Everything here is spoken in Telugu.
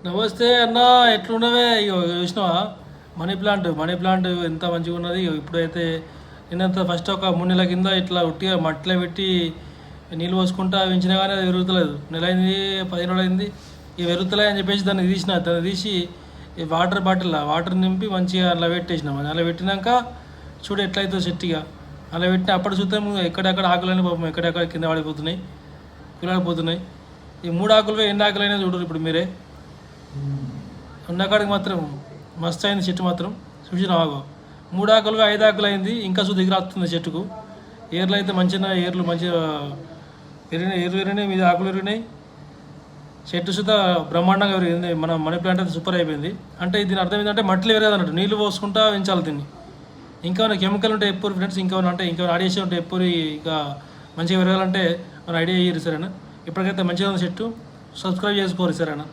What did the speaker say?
నమస్తే అన్న, ఎట్లున్నవే? ఇగో చూసినావా, మనీ ప్లాంట్ ఎంత మంచిగా ఉన్నది. ఇగో ఇప్పుడైతే నిన్నంత ఫస్ట్ ఒక 3 నెలల కింద ఇట్లా ఉట్టిగా మట్టిలో పెట్టి నీళ్ళు పోసుకుంటా పెంచినా కానీ అది పెరుగుతలేదు. నెల అయింది, 10 రోజులు అయింది. ఇక పెరుగుతలే అని చెప్పేసి దాన్ని తీసి ఈ వాటర్ నింపి మంచిగా అలా పెట్టేసినాం. అలా పెట్టినాక చూడు ఎట్లయితే చెట్టుగా అలా పెట్టిన అప్పుడు చూద్దాం. ఎక్కడెక్కడ ఆకులని పాపం ఎక్కడెక్కడ కింద పడిపోతున్నాయి, కులాడిపోతున్నాయి. ఈ 3 ఆకులు ఎన్ని ఆకులైనా చూడరు ఇప్పుడు మీరే. ఉన్నకాడికి మాత్రం మస్తు అయింది చెట్టు మాత్రం. చూసిన ఆగో 3 ఆకులుగా 5 ఆకులు అయింది. ఇంకా దగ్గర వస్తుంది చెట్టుకు. ఏర్లు అయితే ఏర్లు మంచిగా ఏర్లు మీద ఆకులు విరిగినాయి. చెట్టు సుద్ధా బ్రహ్మాండంగా పెరిగింది. మన మనీ ప్లాంట్ అయితే సూపర్ అయిపోయింది. అంటే దీని అర్థం ఏంటంటే మట్టిలో పెరగదు అన్నట్టు, నీళ్ళు పోసుకుంటా పెంచాలి దీన్ని. ఇంకా కెమికల్ ఉంటే ఎప్పుడు ఫ్రెండ్స్, ఇంకా ఆడియేసి ఉంటే ఎప్పుడు ఇంకా మంచిగా పెరగాలంటే మన ఐడియా ఇయ్యరు సరేనా. ఇప్పటికైతే మంచిగా ఉంది చెట్టు. సబ్స్క్రైబ్ చేసుకోరు సరేనా.